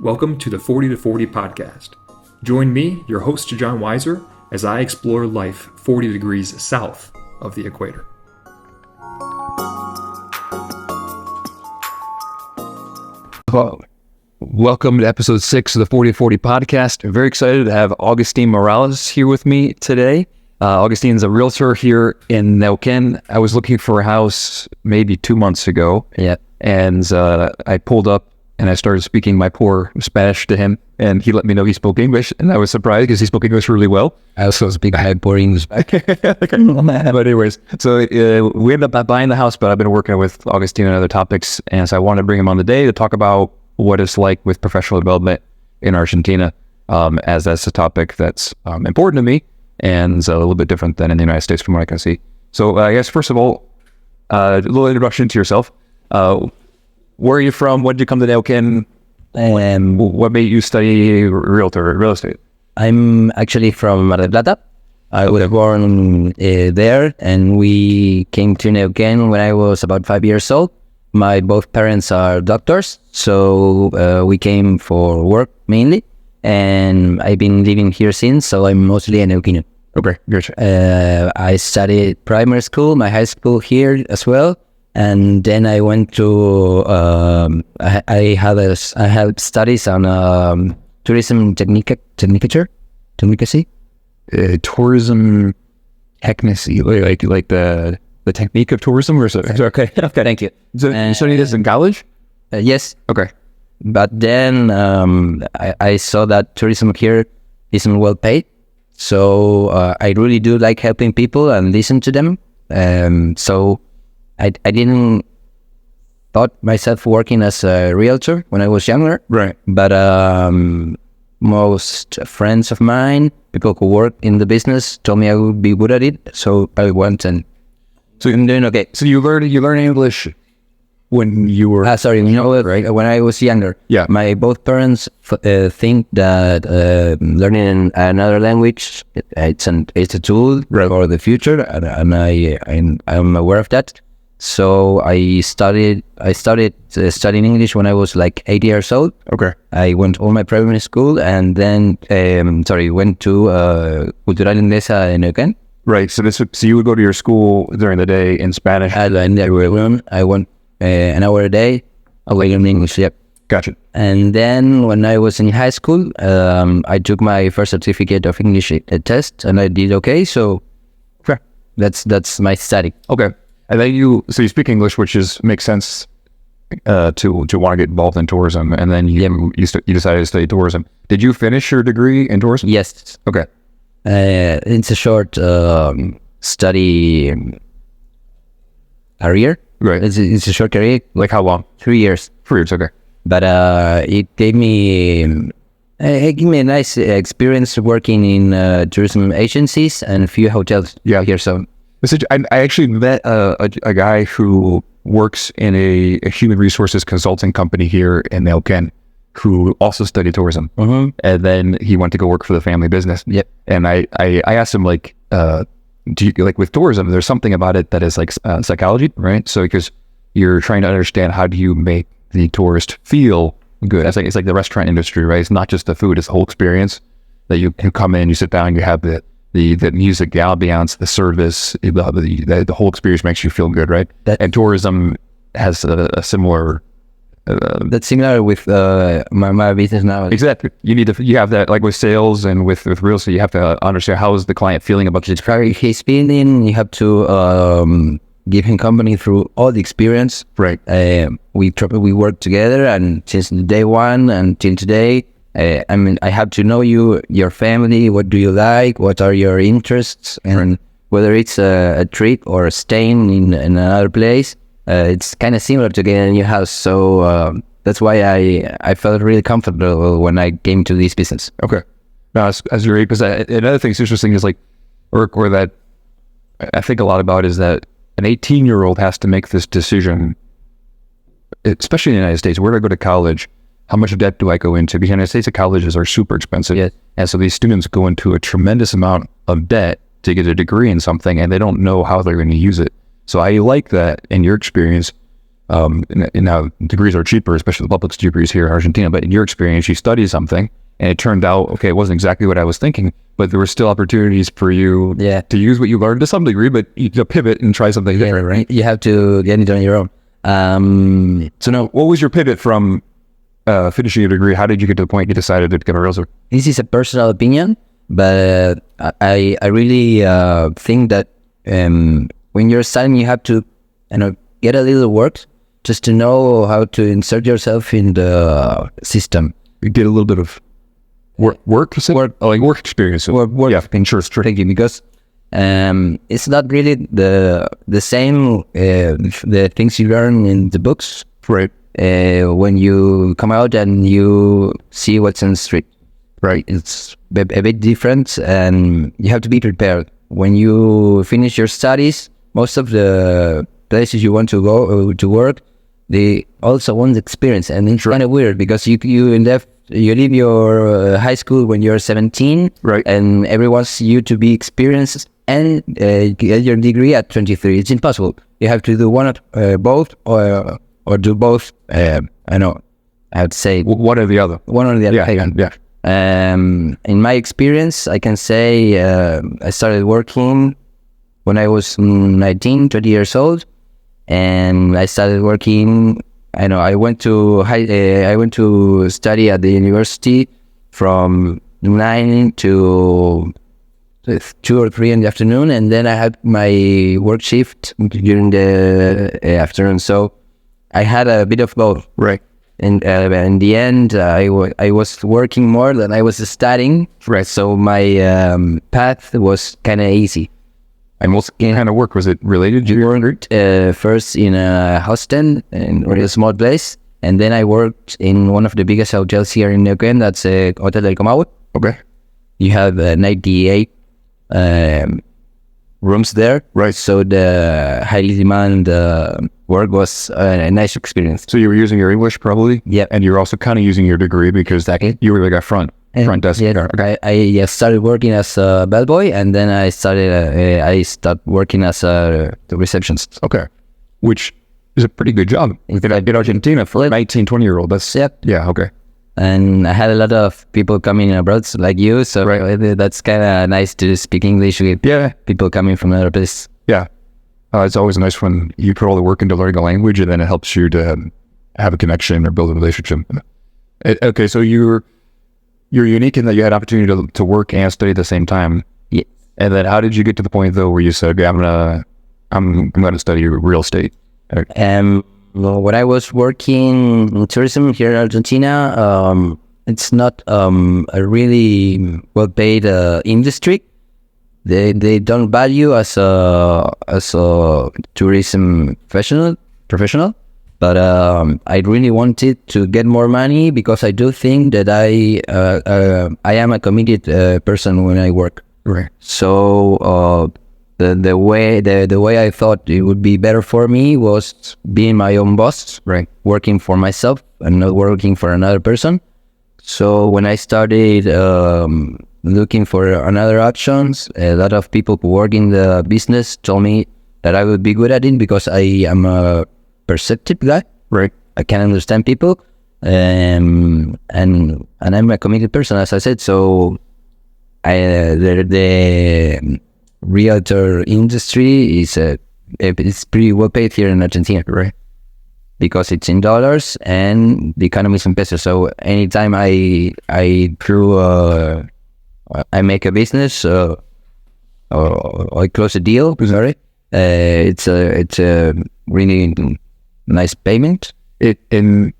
Welcome to the 40 to 40 podcast. Join me, your host John Weiser, as I explore life 40 degrees south of the equator. Welcome to episode 6 of the 40 to 40 podcast. I'm very excited to have Agus Morales here with me today. Augustine's a realtor here in Neuquén. I was looking for a house maybe 2 months ago. Yeah. And I pulled up and I started speaking my poor Spanish to him, and he let me know he spoke English, and I was surprised because he spoke English really well. I also speak poor English. But anyways, so we ended up buying the house, but I've been working with Augustine on other topics, and so I wanted to bring him on today to talk about what it's like with professional development in Argentina, as that's a topic that's important to me, and a little bit different than in the United States from what I can see. So I guess, first of all, a little introduction to yourself. Where are you from? When did you come to Neuquén? What made you study real estate? I'm actually from Mar del Plata. I was born there, and we came to Neuquén when I was about 5 years old. My both parents are doctors, so we came for work mainly, and I've been living here since, so I'm mostly a Neuquino. Okay, gotcha. I studied primary school, my high school here as well. And then I went to, I had studies on tourism technicacy. Tourism technicacy, like the technique of tourism, or something. Okay, Thank you. So you studied this in college? Yes. Okay. But then I saw that tourism here isn't well paid. So I really do like helping people and listen to them. So I didn't thought myself working as a realtor when I was younger. Right. But most friends of mine, people who work in the business, told me I would be good at it. So I went, and so I'm doing okay. So you learned English when you were right? When I was younger. Yeah. My both parents think that learning another language it's a tool for the future, and I'm aware of that. So I started studying English when I was like 8 years old. Okay. I went all my primary school, and then went to Cultural Inglesa in Neuquén. Right. So you would go to your school during the day in Spanish. I went an hour a day away in English. Yep. Gotcha. And then when I was in high school, I took my first certificate of English test, and I did okay. So that's my study. Okay. And then you speak English, which makes sense to want to get involved in tourism. And then you decided to study tourism. Did you finish your degree in tourism? Yes. Okay. It's a short study career. Right. It's a short career. Like how long? 3 years. 3 years. Okay. But it gave me a nice experience working in tourism agencies and a few hotels. Yeah. Here. So I actually met a guy who works in a human resources consulting company here in Neuquén who also studied tourism. Mm-hmm. And then he went to go work for the family business. Yep. And I asked him, like, do you, like, with tourism, there's something about it that is like psychology, right? So because you're trying to understand how do you make the tourist feel good. It's like the restaurant industry, right? It's not just the food, it's the whole experience that you can come in, you sit down, you have the music, the ambiance, the service, the whole experience makes you feel good, right? And tourism has a similar... that's similar with my business now. Exactly. You have that, like with sales and with real estate, you have to understand how is the client feeling about this. He's feeling, you have to give him company through all the experience. Right. We work together, and since day one until today, I have to know you, your family, what do you like, what are your interests, and whether it's a trip or staying in another place, it's kind of similar to getting a new house. So that's why I felt really comfortable when I came to this business. Okay. No, that's great, because another thing that's interesting is, like, or that I think a lot about is that an 18-year-old has to make this decision, especially in the United States, where do I go to college? How much debt do I go into? Because the United States colleges are super expensive. Yes. And so these students go into a tremendous amount of debt to get a degree in something, and they don't know how they're going to use it. So I like that in your experience, and now degrees are cheaper, especially the public degrees here in Argentina. But in your experience, you studied something and it turned out, okay, it wasn't exactly what I was thinking, but there were still opportunities for you to use what you learned to some degree, but you pivot and try something different, right? You have to get it on your own. So now, what was your pivot from finishing your degree? How did you get to the point you decided to become a realtor? This is a personal opinion, but I really think that when you're studying, you have to get a little work just to know how to insert yourself in the system. You get a little bit of work experience. Thank you, because it's not really the same the things you learn in the books. Right. When you come out and you see what's in the street. Right. It's a bit different, and you have to be prepared. When you finish your studies, most of the places you want to go to work, they also want experience, and it's kind of weird because you leave your high school when you're 17, right? And everyone wants you to be experienced and get your degree at 23. It's impossible. You have to do both, or do both. I would say one or the other. One or the other. Yeah. In my experience, I can say I started working when I was 19, 20 years old, and I started working. I went to study at the university from 9 to 2 or 3 in the afternoon, and then I had my work shift during the afternoon. So I had a bit of both. Right. And in the end, I was working more than I was studying. Right. So my path was kind of easy. And what kind of work was it related to? I worked first in a hostel in a small place, and then I worked in one of the biggest hotels here in Neuquén. That's Hotel del Comahue. Okay. You have 98 rooms there. Right. So the highly demand work was a nice experience. So you were using your English probably? Yeah. And you're also kind of using your degree because you were like a front desk. Yeah, I started working as a bellboy, and then I started working as the receptionist. Okay. Which is a pretty good job. In Argentina for a 19, 20-year-old. That's yeah, okay. And I had a lot of people coming abroad like you, so that's kind of nice to speak English with people coming from other places. Yeah. It's always nice when you put all the work into learning a language, and then it helps you to have a connection or build a relationship. Okay, so you're unique in that you had opportunity to work and study at the same time. Yeah. And then how did you get to the point though where you said, okay, I'm gonna study real estate? When I was working in tourism here in Argentina, it's not a really well-paid industry. They don't value as a tourism professional. But I really wanted to get more money because I do think that I am a committed person when I work. Right. So the way I thought it would be better for me was being my own boss, right? Working for myself and not working for another person. So when I started looking for another options, a lot of people who work in the business told me that I would be good at it because I am a perceptive guy, right? I can understand people, and I'm a committed person, as I said. So the realtor industry is pretty well paid here in Argentina, right? Because it's in dollars and the economy is in pesos. So anytime I make a business or I close a deal, sorry, it's a really nice payment. In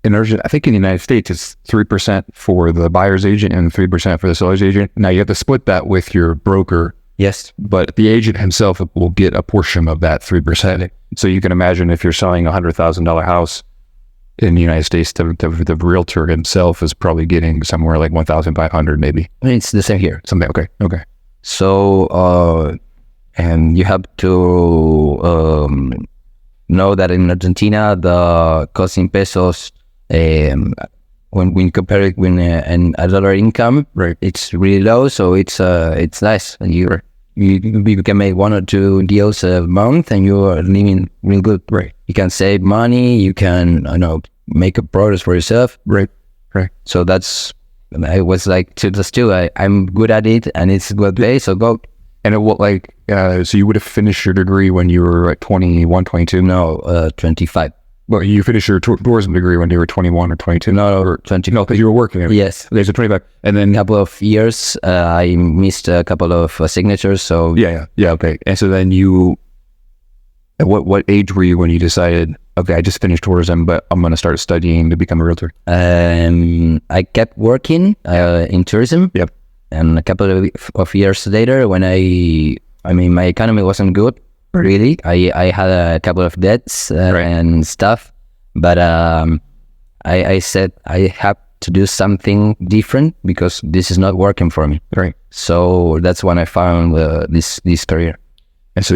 Argentina, I think in the United States, it's 3% for the buyer's agent and 3% for the seller's agent. Now you have to split that with your broker. Yes, but the agent himself will get a portion of that 3%. So you can imagine if you're selling $100,000 house in the United States, the realtor himself is probably getting somewhere like 1,500, maybe. It's the same here. Something. Okay. So, and you have to know that in Argentina, the cost in pesos, when we compare it with a dollar income, right, it's really low. So it's nice. And you can make 1 or 2 deals a month, and you are living real good. Right. You can save money. You can, make a progress for yourself. Right. So I was like, I'm good at it, and it's good pay. So go. And so you would have finished your degree when you were like 21, 22? No, 25. Well, you finished your tourism degree when you were 21 or 22? No, or 20. No, because you were working. Yes. There's a 25. And then... A couple of years, I missed a couple of signatures. So Yeah, okay. And so then at what age were you when you decided, okay, I just finished tourism, but I'm going to start studying to become a realtor? I kept working in tourism. Yep. And a couple of years later, when my economy wasn't good, really. I had a couple of debts and stuff, but I said I have to do something different because this is not working for me. Right. So that's when I found this career. And so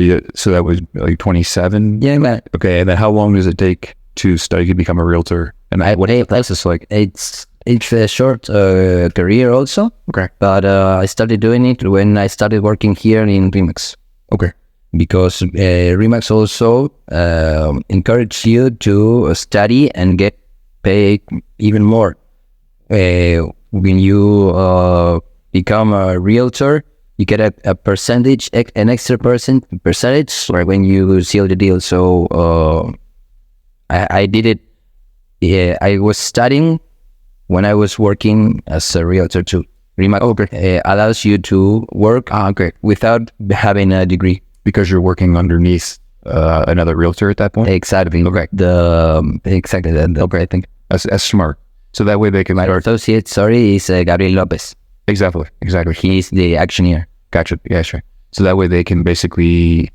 that was like 27? Yeah, man. Okay, and then how long does it take to study to become a realtor? And what is the process like? It's a short career also. Okay. But I started doing it when I started working here in Remax. Okay. Because Remax also encourage you to study and get paid even more. When you become a realtor, you get a percentage, an extra percentage when you seal the deal. So I did it. Yeah, I was studying when I was working as a realtor too. Remax allows you to work without having a degree. Because you're working underneath another realtor at that point? Exactly. Okay. Exactly. I think. That's smart. So that way they can... My associate, is Gabriel Lopez. Exactly. He's the auctioneer. Gotcha. Yeah, sure. So that way they can basically...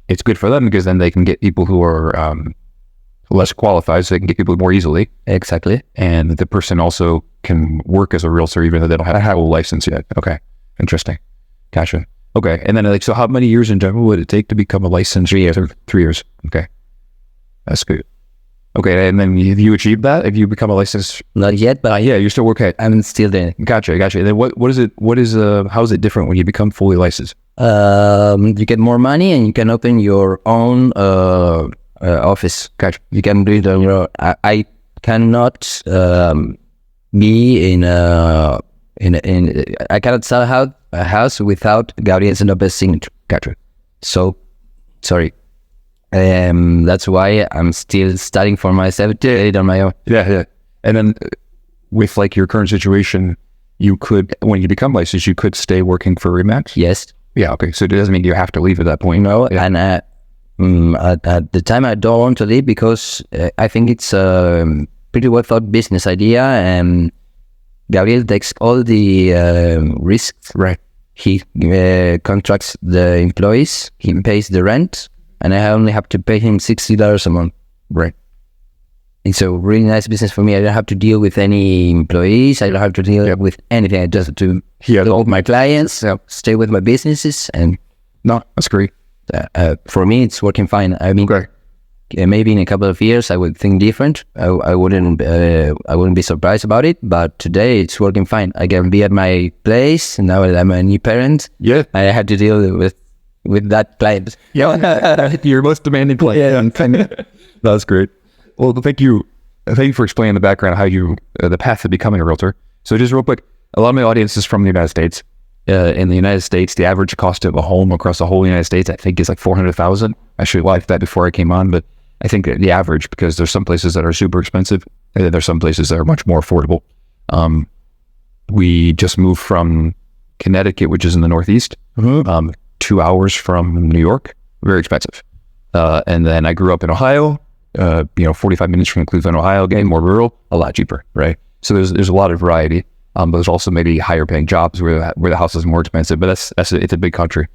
It's good for them because then they can get people who are less qualified, so they can get people more easily. Exactly. And the person also can work as a realtor even though they don't have a license yet. Okay. Interesting. Gotcha. Okay, and then so how many years in general would it take to become a licensed realtor? 3 years. Okay, that's good. Okay, and then you achieved that? If you become a licensed... Not yet, but yeah, you're still working. I'm still there. Gotcha. And then how is it different when you become fully licensed? You get more money and you can open your own office. Gotcha. You can do it on your own. I cannot be I cannot sell a house without Gabriel Lopez's signature. Gotcha. So, sorry. That's why I'm still studying for myself to do it on my own. Yeah. And then with like your current situation, you could, when you become licensed, you could stay working for Remax? Yes. Yeah, okay. So it doesn't mean you have to leave at that point. No, yeah. And at the time I don't want to leave because I think it's a pretty well thought business idea, and Gabriel takes all the risks. Right. He contracts the employees, he pays the rent, and I only have to pay him $60 a month. Right. It's a really nice business for me. I don't have to deal with any employees. I don't have to deal with anything. I just have to hold my clients, stay with my businesses, and no, that's great. For me, it's working fine. I mean, maybe in a couple of years I would think different. I wouldn't be surprised about it. But today it's working fine. I can be at my place. And now that I'm a new parent, I have to deal with that client. Yeah, your most demanding client. Yeah, that's great. Well, thank you for explaining the background, how you the path to becoming a realtor. So just real quick, a lot of my audience is from the United States. In the United States, the average cost of a home across the whole United States, I think, is like $400,000. I should have liked that before I came on, but I think the average, because there's some places that are super expensive, and then there's some places that are much more affordable. We just moved from Connecticut, which is in the Northeast, 2 hours from New York, very expensive. And then I grew up in Ohio, 45 minutes from Cleveland, Ohio, again, more rural, a lot cheaper, right? So there's a lot of variety. But there's also maybe higher paying jobs where the house is more expensive, but it's a big country.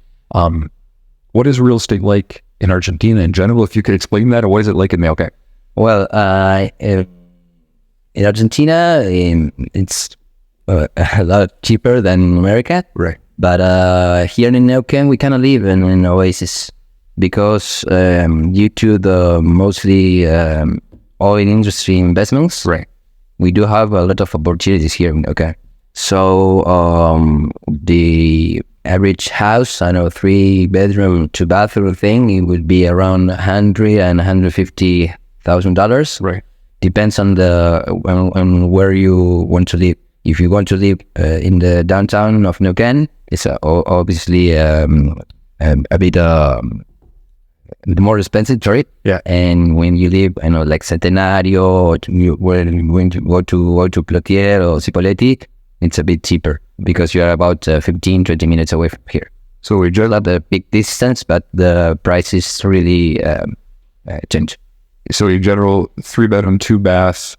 What is real estate like in Argentina in general? If you could explain that, or what is it like in Neuquén? Well, in Argentina, it's a lot cheaper than America. Right. But here in Neuquén, we kind of live in an oasis because due to the mostly oil industry investments. Right. We do have a lot of opportunities here. Okay. So the average house, I know 3-bedroom, 2-bathroom thing, it would be around $150,000. Right. Depends on on where you want to live. If you want to live in the downtown of Neuquén, it's obviously a bit more expensive, sorry. Yeah. And when you live, like Centenario, or when you go to Plotier or Cipolletti, it's a bit cheaper because you are about 15-20 minutes away from here. So it's not a big distance, but the prices really change. So in general, 3-bedroom, 2-bath,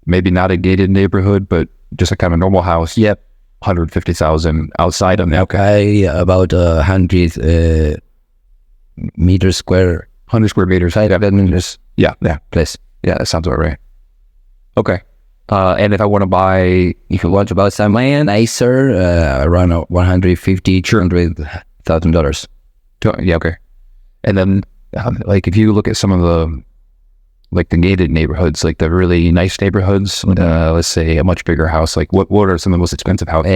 maybe not a gated neighborhood, but just a kind of normal house. Yep. 150,000 outside of that. Okay, about 100 meters square. 100 square meters. 500 meters. Yeah. Place. Yeah, that sounds about right. Okay. And if I want to buy... If you want to buy some land, nicer, around $150,000-$200,000. Yeah, okay. And then, like, if you look at some of the gated neighborhoods, like the really nice neighborhoods, let's say a much bigger house, like what are some of the most expensive houses?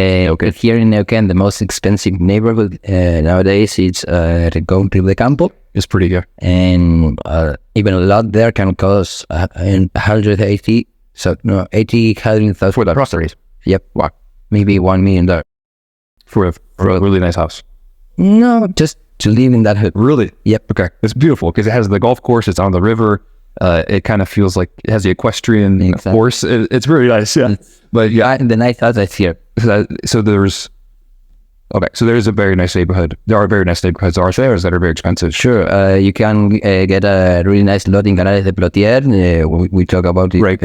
Here in Neuquén, the most expensive neighborhood nowadays is Rincón de Campo. It's pretty good. And even a lot there can cost 180, so no, 100,000 For that property? Yep. Wow. Maybe $1 million. For a really nice house? No, just to live in that hood. Really? Yep. Okay. It's beautiful because it has the golf course, it's on the river. It kind of feels like it has the equestrian horse. It's really nice, yeah. But yeah, the nice houses here. So there's a very nice neighborhood. There are very nice neighborhoods. There are areas that are very expensive. Sure, you can get a really nice lot in Canales de Plotier. We talk about it right.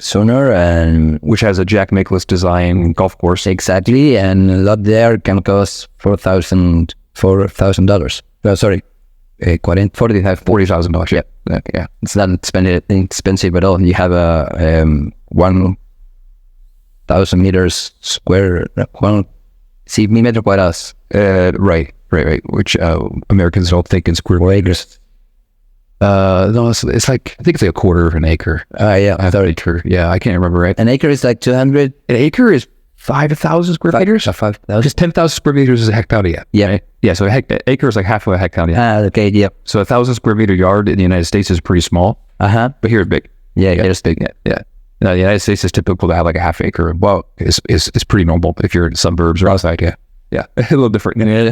Sooner, and which has a Jack Nicklaus design golf course. Exactly, and a lot there can cost $4,000. Sorry. $40,000. Yeah. Yeah. It's not expensive at all. You have a 1,000 meters square, metro cuadrados. Right. Which Americans don't think in square acres. No, it's like, I think it's like a quarter of an acre. Yeah. An acre. Yeah, I can't remember, right? An acre is like 200. An acre is 5,000 square meters? 5,000. Just 10,000 square meters is a hectare. Yeah. Right? Yeah, so an acre is like half of a hectare. Okay, yeah. So 1,000 square meter yard in the United States is pretty small. But here it's big. Yeah, it's big. Yeah. The United States is typical to have like a half acre. Well, it's pretty normal if you're in suburbs or outside. Yeah. A little different. Yeah.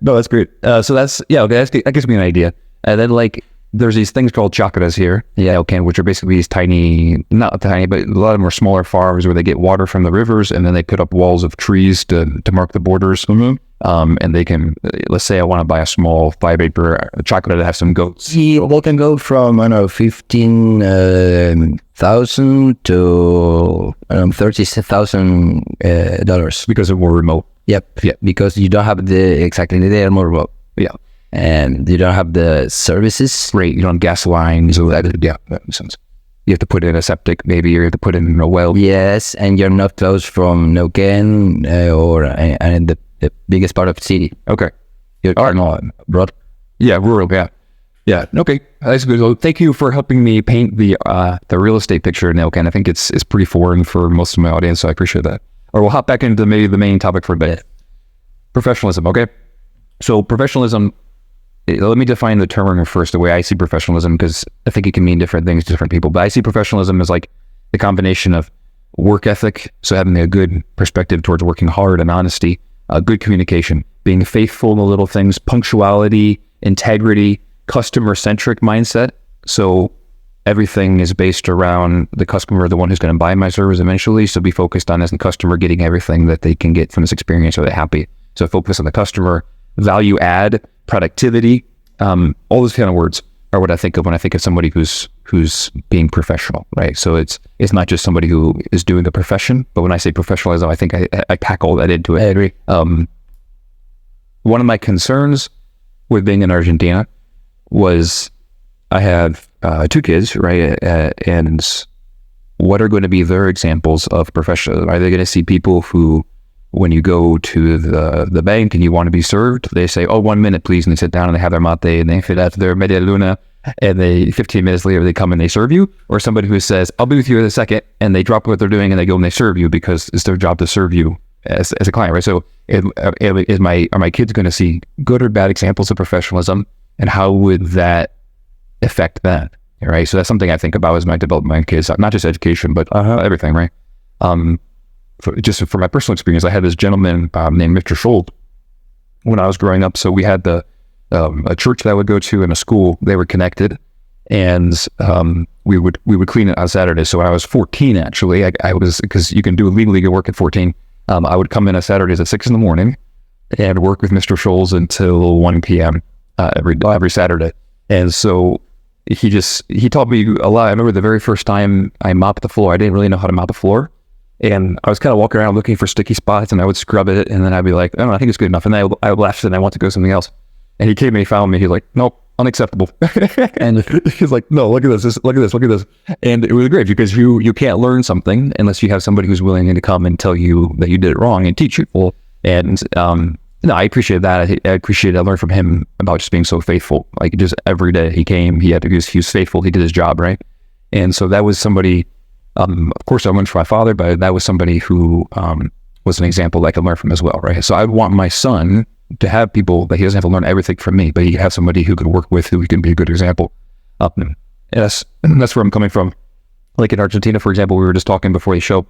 No, that's great. So that's, okay, that gives me an idea. And then like, there's these things called chacras here, which are basically these tiny, not tiny, but a lot of them are smaller farms where they get water from the rivers and then they put up walls of trees to mark the borders. And they can, let's say I want to buy a small 5-acre chacra to have some goats. Yeah, they can go from, 15,000 to $30,000. Because they're more remote. Yep. Yeah. Because you don't have they are more remote. Yeah. And you don't have the services. Right, you don't have gas lines. That makes sense. You have to put in a septic, maybe, or you have to put in a well. Yes, and you're not close from Neuquén and the biggest part of the city. Okay. You're broad. Yeah, rural, yeah. Okay, that's good. Well, thank you for helping me paint the real estate picture in Neuquén. I think it's pretty foreign for most of my audience, so I appreciate that. Or we'll hop back into maybe the main topic for a bit. Professionalism, okay? So professionalism... Let me define the term first, the way I see professionalism, because I think it can mean different things to different people. But I see professionalism as like the combination of work ethic, so having a good perspective towards working hard and honesty, good communication, being faithful in the little things, punctuality, integrity, customer-centric mindset. So everything is based around the customer, the one who's going to buy my service eventually. So be focused on as the customer getting everything that they can get from this experience, so they're happy. So focus on the customer, value add, productivity, all those kind of words are what I think of when I think of somebody who's being professional, right? So it's not just somebody who is doing a profession, but when I say professionalism, I think I pack all that into it. I agree. One of my concerns with being in Argentina was I have 2 kids, right? And what are going to be their examples of professional? Are they going to see people who, when you go to the bank and you want to be served, they say, 1 minute, please. And they sit down and they have their mate and they fit out their media luna. And 15 minutes later, they come and they serve you. Or somebody who says, I'll be with you in a second. And they drop what they're doing and they go and they serve you because it's their job to serve you as a client, right? So are my kids going to see good or bad examples of professionalism, and how would that affect that, right? So that's something I think about as I develop my kids, not just education, but everything, right? Just for my personal experience, I had this gentleman named Mr. Schultz when I was growing up. So we had a church that I would go to and a school. They were connected, and we would clean it on Saturdays. So when I was 14, actually, I was, because you can do legally good work at 14. I would come in on Saturdays at 6 a.m. and work with Mr. Scholes until 1 p.m. Every Saturday. And so he taught me a lot. I remember the very first time I mopped the floor. I didn't really know how to mop the floor. And I was kind of walking around looking for sticky spots, and I would scrub it, and then I'd be like, I don't know, I think it's good enough. And then I would laugh, and I want to go something else. And he came and he found me. He's like, nope, unacceptable. And he's like, no, look at this, look at this. And it was great, because you can't learn something unless you have somebody who's willing to come and tell you that you did it wrong and teach you. And no, I appreciate that. I learned from him about just being so faithful. Like, just every day he came, he was faithful. He did his job, right? And so that was somebody. Of course, I learned from my father, but that was somebody who was an example that I could learn from as well, right? So I would want my son to have people that he doesn't have to learn everything from me, but he have somebody who could work with, who can be a good example. And that's where I'm coming from. Like in Argentina, for example, we were just talking before the show.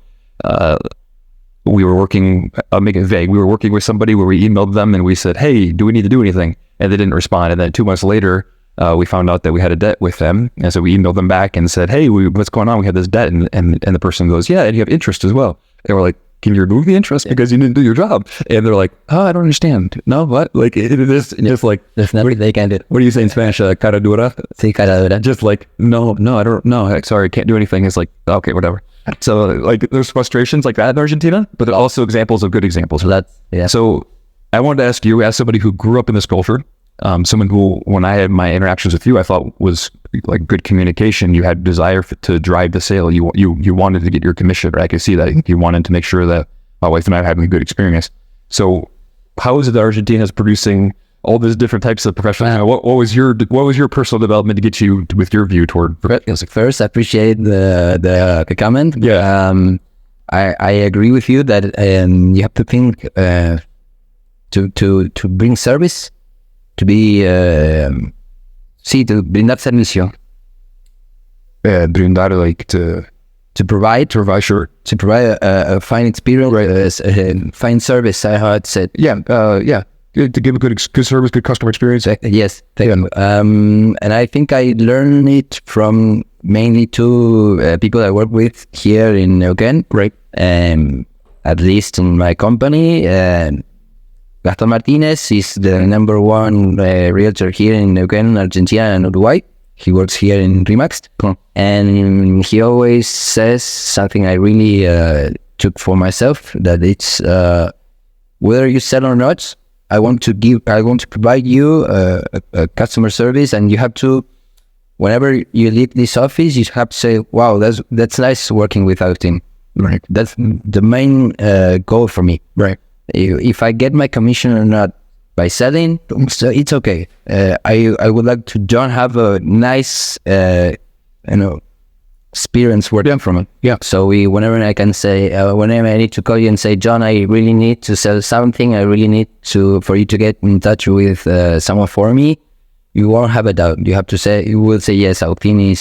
We were working, I'll make it vague. We were working with somebody where we emailed them and we said, hey, do we need to do anything? And they didn't respond. And then 2 months later, we found out that we had a debt with them. And so we emailed them back and said, hey, what's going on? We have this debt. And the person goes, yeah, and you have interest as well. And we're like, can you remove the interest because you didn't do your job? And they're like, oh, I don't understand. No, what? Like, it is just like, there's nothing they can do. What do you say in Spanish? Cara dura? Sí, cara dura. Just like, no, I don't know. Like, sorry, I can't do anything. It's like, okay, whatever. So like, there's frustrations like that in Argentina, but also examples of good examples. So I wanted to ask you, as somebody who grew up in this culture, someone who, when I had my interactions with you, I thought was like good communication. You had desire to drive the sale. You wanted to get your commission, right? I could see that you wanted to make sure that my wife and I were having a good experience. So how is it that Argentina is producing all these different types of professionals? What was your personal development to get you with your view toward? First, I appreciate the comment. Yeah. I agree with you that you have to think to bring service. To be, to brindar servicio. Brindar, like to provide, sure. To provide a fine experience, right. Fine service, I had said. Yeah. To give a good service, good customer experience. Yes, thank you. And I think I learned it from mainly two people I work with here in Neuquén. Right. At least in my company, Gastón Martinez is the number one realtor here in Neuquén, Argentina and Uruguay. He works here in Remax. Cool. And he always says something I really took for myself, that it's whether you sell or not, I want to provide you a customer service, and you have to, whenever you leave this office, you have to say, wow, that's nice working with our team. Right. That's the main goal for me. Right. If I get my commission or not by selling, so it's okay. I would like to John have a nice, experience working from it. Yeah. So whenever I can say, whenever I need to call you and say, John, I really need to sell something. I really need for you to get in touch with someone for me. You won't have a doubt. You will say yes. Alpine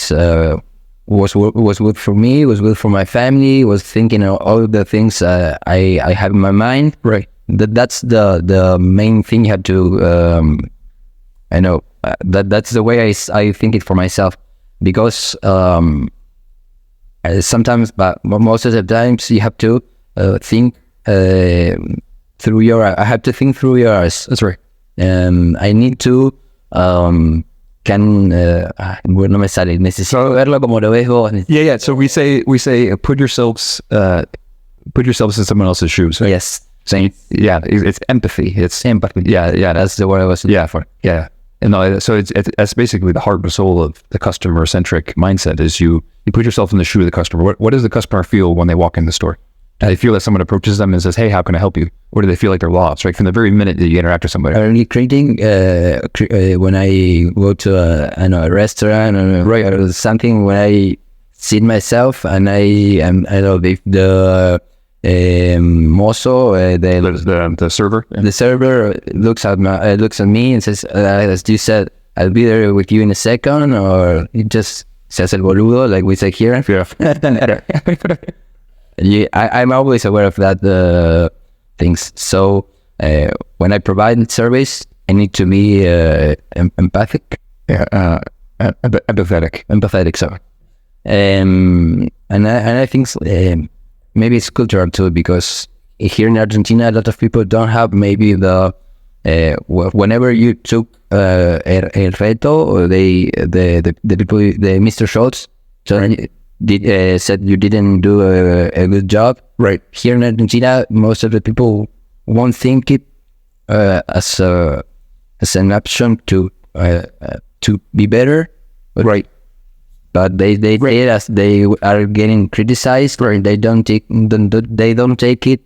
was good for me, was good for my family, was thinking of all the things I have in my mind. Right. That's the main thing you have to, I know, that's the way I think it for myself, because sometimes, but most of the times you have to think through I have to think through yours. That's right. I need to, no me sale, necesito verlo como lo ves. Yeah. So we say put yourselves in someone else's shoes. Right? Yes. Saying, yeah, it's empathy. It's empathy. Yeah. That's the word I was. Yeah. And no, so that's basically the heart and soul of the customer-centric mindset. Is you put yourself in the shoe of the customer. What does the customer feel when they walk in the store? Do they feel that someone approaches them and says, "Hey, how can I help you?" Or do they feel like they're lost? Right from the very minute that you interact with somebody. Early creating when I go to a restaurant or something, when I sit myself and I know if mozo, The server. the server looks at me and says, as you said, I'll be there with you in a second, or it just says el boludo, like we say here. Yeah, I'm always aware of that things. So when I provide service, I need to be empathic. Yeah, empathetic. Sorry. And I think maybe it's cultural too, because here in Argentina, a lot of people don't have maybe the whenever you took el reto, or the people, the Mr. Schultz, said you didn't do a good job. Right. Here in Argentina, most of the people won't think it as an option to be better. Right. But they it as they are getting criticized, or they don't take it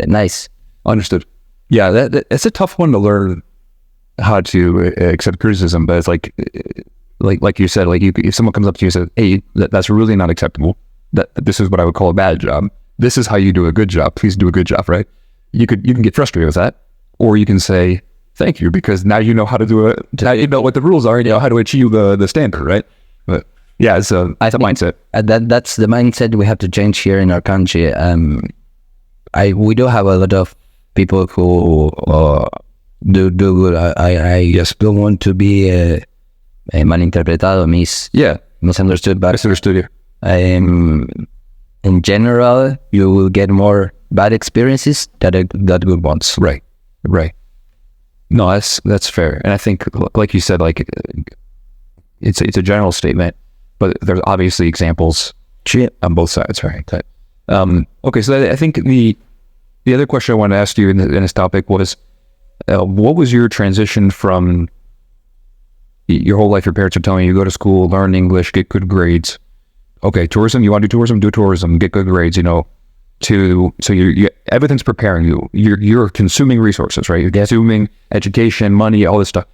nice. Understood. Yeah, that's a tough one to learn how to accept criticism. But it's like you said, like if someone comes up to you and says, "Hey, that's really not acceptable. That this is what I would call a bad job. This is how you do a good job. Please do a good job." Right? You can get frustrated with that, or you can say thank you, because now you know how to do it. Now you know what the rules are. You know how to achieve the standard. Right? But yeah, it's a mindset. That's the mindset we have to change here in our country. We do have a lot of people who do good. I just don't want to be malinterpretado, misunderstood. But Misunderstood. In general, you will get more bad experiences than good ones. Right. No, that's fair. And I think, like you said, like it's a general statement, but there's obviously examples on both sides, right? Okay, so I think the other question I wanted to ask you in this topic was, what was your transition from your whole life? Your parents are telling you go to school, learn English, get good grades. Okay, tourism. You want to do tourism, get good grades. So you everything's preparing you. You're consuming resources, right? You're consuming education, money, all this stuff,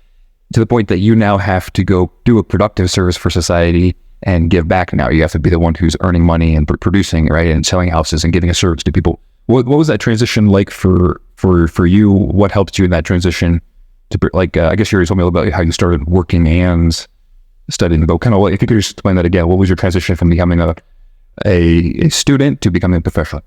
to the point that you now have to go do a productive service for society and give back. Now you have to be the one who's earning money and producing, right, and selling houses and giving a service to people. What was that transition like for you? What helped you in that transition? I guess you already told me a little about how you started working and studying, but kind of if you could just explain that again. What was your transition from becoming a student to becoming a professional?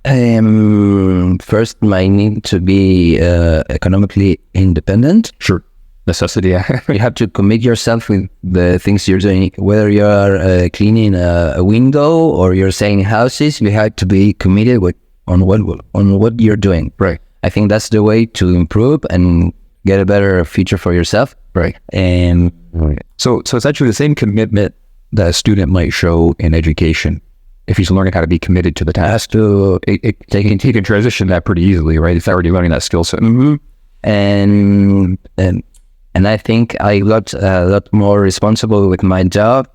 First, I need to be economically independent. Sure. Necessity. You have to commit yourself with the things you're doing. Whether you're cleaning a window or you're selling houses, you have to be committed on what you're doing. Right. I think that's the way to improve and get a better future for yourself. Right. And so it's actually the same commitment that a student might show in education. If he's learning how to be committed to the task, he can transition that pretty easily, right? If they're already learning that skill set. Mm-hmm. And I think I got a lot more responsible with my job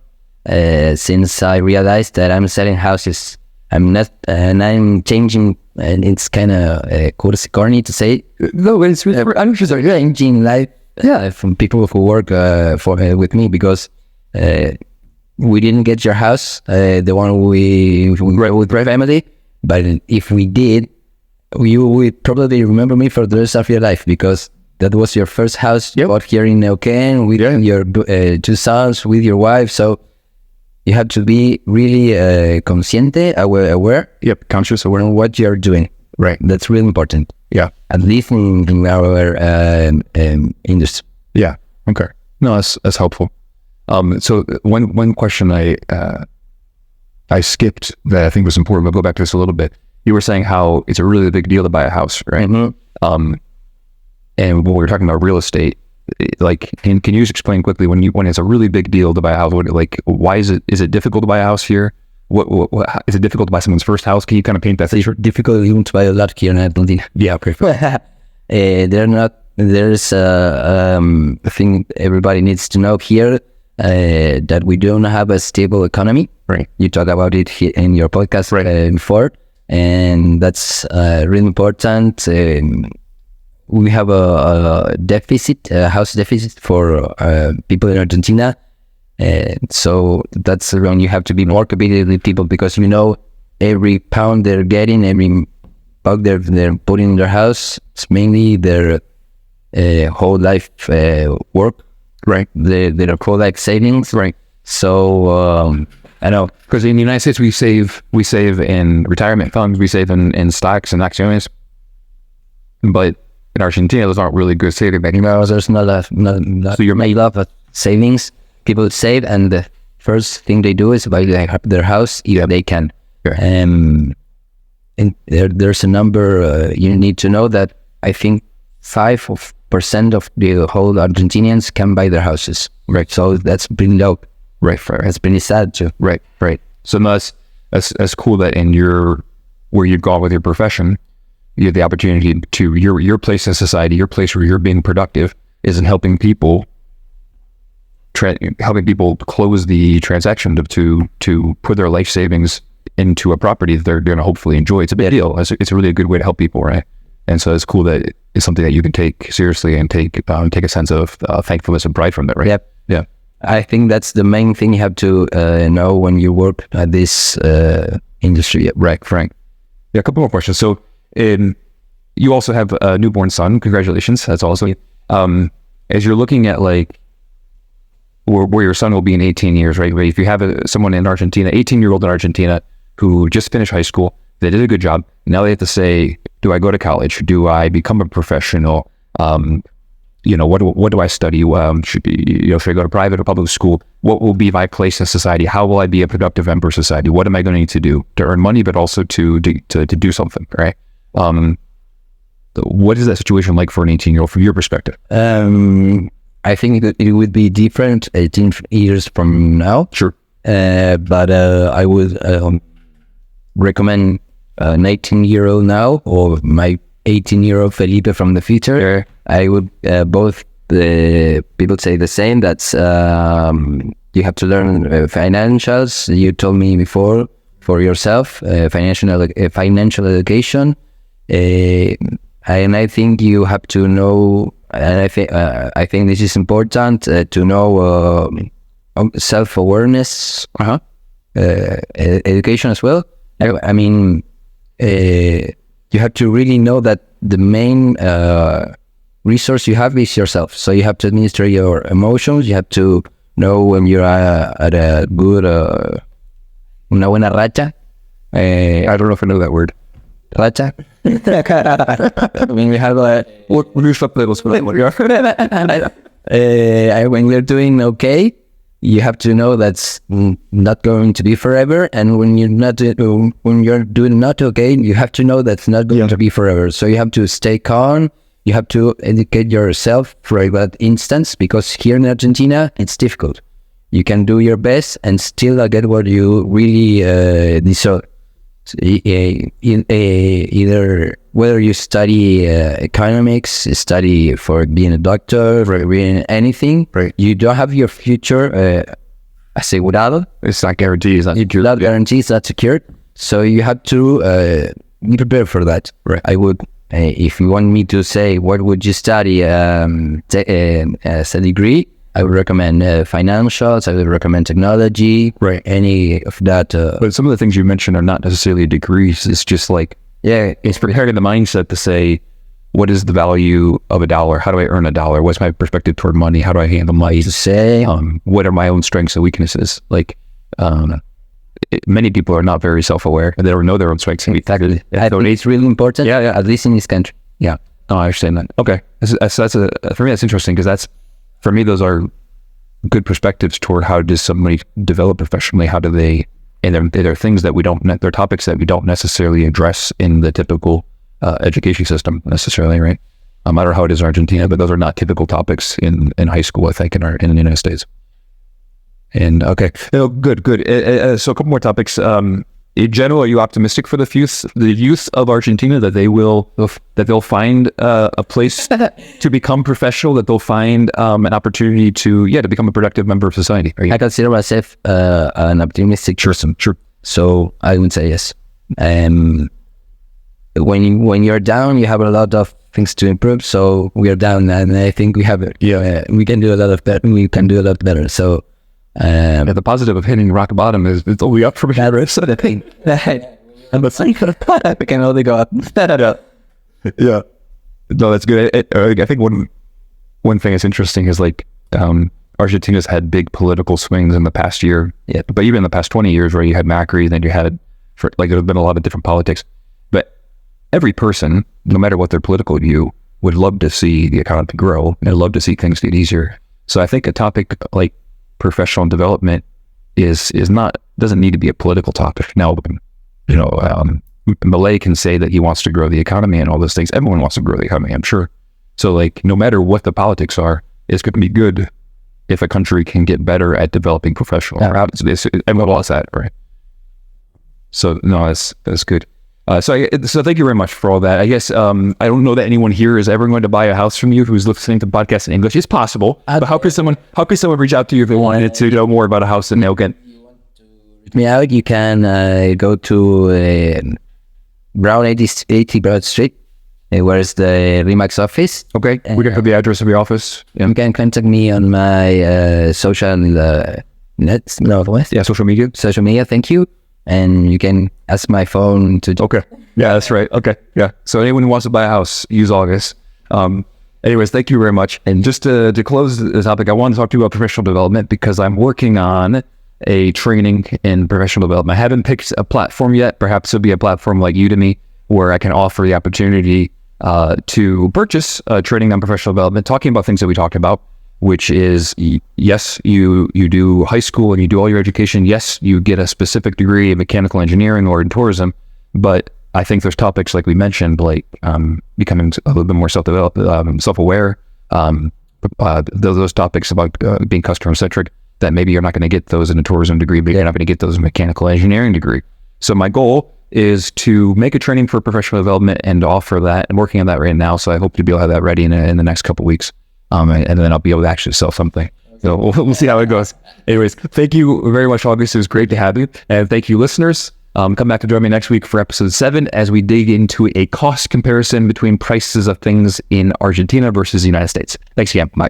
since I realized that I'm selling houses. I'm not, and I'm changing, and it's kind of corny to say. No, it's I'm just changing life. Yeah, from people who work with me, because we didn't get your house, the one we with my family. But if we did, you would probably remember me for the rest of your life, because that was your first house you bought here in Neuquén with your 2 sons, with your wife. So you have to be really consciente, aware. Yep, conscious, aware of what you're doing. Right. That's really important. Yeah. At least in our industry. Yeah. Okay. No, that's helpful. So one question I skipped that I think was important, we'll go back to this a little bit. You were saying how it's a really big deal to buy a house, right? Mm-hmm. And when we were talking about real estate, can you just explain quickly when it's a really big deal to buy a house? Why is it difficult to buy a house here? What is it difficult to buy someone's first house? Can you kind of paint that picture? Difficult even to buy a lot here in Argentina. Yeah, okay. There's a thing everybody needs to know here, that we don't have a stable economy. Right. You talk about it here in your podcast before, and that's really important. We have a deficit, a house deficit for people in Argentina. So that's when you have to be more committed with people, because every pound they're getting, every buck they're putting in their house, it's mainly their whole life work, Right. Their whole life savings. Right. So I know, Because in the United States, we save in retirement funds, we save in stocks and actions, but in Argentina, those aren't really good saving banks. no, there's not So you're made up of savings. People save, and the first thing they do is buy their house if they can. Sure. And there's a number you need to know that I think 5% of the whole Argentinians can buy their houses. Right. So that's pretty low. Right. That's pretty sad too. Right. So that's cool that in where you've gone with your profession, you have the opportunity to your place in society, your place where you're being productive is in helping people close the transaction to put their life savings into a property that they're going to hopefully enjoy. It's a big deal. It's really a good way to help people, right? And so it's cool that it's something that you can take seriously and take a sense of thankfulness and pride from it, right? Yep. Yeah. I think that's the main thing you have to know when you work at this industry. Right, Frank. Yeah, a couple more questions. So, you also have a newborn son. Congratulations. That's awesome. As you're looking at like where your son will be in 18 years, right? If you have someone in Argentina, 18-year-old in Argentina who just finished high school, they did a good job. Now they have to say, do I go to college? Do I become a professional? What do I study? Should I go to private or public school? What will be my place in society? How will I be a productive member of society? What am I going to need to do to earn money, but also to do something, right? What is that situation like for an 18-year-old from your perspective? I think it would be different 18 years from now. Sure. But I would recommend an 18-year-old now or my 18-year-old Felipe from the future. I would both people say the same. That's you have to learn financials. You told me before for yourself, financial education, and I think you have to know. And I think this is important to know self-awareness, education as well. I mean, you have to really know that the main resource you have is yourself. So you have to administer your emotions. You have to know when you're at a good, una buena racha. I don't know if I know that word. Racha. I mean, we have when we're doing okay, you have to know that's not going to be forever. And when you're doing not okay, you have to know that's not going to be forever. So you have to stay calm. You have to educate yourself for that instance, because here in Argentina, it's difficult. You can do your best and still get what you really deserve. Either whether you study economics, study for being a doctor, for being anything, right. You don't have your future asegurado. It's not guaranteed. It's not guaranteed. It's not secured. So you have to be prepared for that. Right. I would, if you want me to say, what would you study as a degree? I would recommend financials. I would recommend technology. Right. Any of that. But some of the things you mentioned are not necessarily degrees. It's just like, it's preparing the mindset to say, what is the value of $1? How do I earn $1? What's my perspective toward money? How do I handle money? What are my own strengths and weaknesses? Like, many people are not very self-aware. They don't know their own strengths. Exactly. I think it's really important. Yeah. At least in this country. Yeah. No, I understand that. Okay. For me, that's interesting, because for me, those are good perspectives toward how does somebody develop professionally. How do they, and they're things that they're topics that we don't necessarily address in the typical education system necessarily, right? I don't know how it is in Argentina, but those are not typical topics in high school, I think, in the United States. And okay, good. So a couple more topics. In general, are you optimistic for the youth of Argentina that they'll find a place to become professional, that they'll find an opportunity to become a productive member of society? I consider myself an optimistic person. Sure. So I would say yes. When you're down, you have a lot of things to improve. So we are down, and I think we have we can do a lot better. We can do a lot better. So. The positive of hitting rock bottom is it's only up from here. So the thing. And the thing, we can only go up. Yeah. No, that's good. I think one thing that's interesting is like Argentina's had big political swings in the past year. Yeah. But even in the past 20 years, where you had Macri, then you had there's been a lot of different politics. But every person, no matter what their political view, would love to see the economy grow and love to see things get easier. So I think a topic like professional development doesn't need to be a political topic. Now, Malay can say that he wants to grow the economy and all those things. Everyone wants to grow the economy, I'm sure. So like, no matter what the politics are, it's going to be good if a country can get better at developing professional. Everyone wants that, right? So no, that's good. So thank you very much for all that. I guess I don't know that anyone here is ever going to buy a house from you who's listening to podcasts in English. It's possible, but how could someone reach out to you if they wanted to know more about a house in Elgin? Reach me out. You can go to Brown 80 Broad Street, where is the Remax office. Okay, we can have the address of your office. Yeah. You can contact me on my social net. Yeah, social media. Social media. Thank you. And you can ask my phone to... Okay. Yeah, that's right. Okay. Yeah. So anyone who wants to buy a house, use Agus. Anyways, thank you very much. And just to close the topic, I want to talk to you about professional development because I'm working on a training in professional development. I haven't picked a platform yet. Perhaps it'll be a platform like Udemy where I can offer the opportunity to purchase training on professional development, talking about things that we talked about, which is, yes, you do high school and you do all your education. Yes, you get a specific degree in mechanical engineering or in tourism, but I think there's topics like we mentioned, like becoming a little bit more self-aware, those topics about being customer-centric, that maybe you're not going to get those in a tourism degree, but you're not going to get those in a mechanical engineering degree. So my goal is to make a training for professional development and to offer that. I'm working on that right now, so I hope to be able to have that ready in the next couple of weeks. And then I'll be able to actually sell something. So we'll see how it goes. Anyways, thank you very much, August. It was great to have you. And thank you, listeners. Come back to join me next week for episode 7 as we dig into a cost comparison between prices of things in Argentina versus the United States. Thanks again. Bye.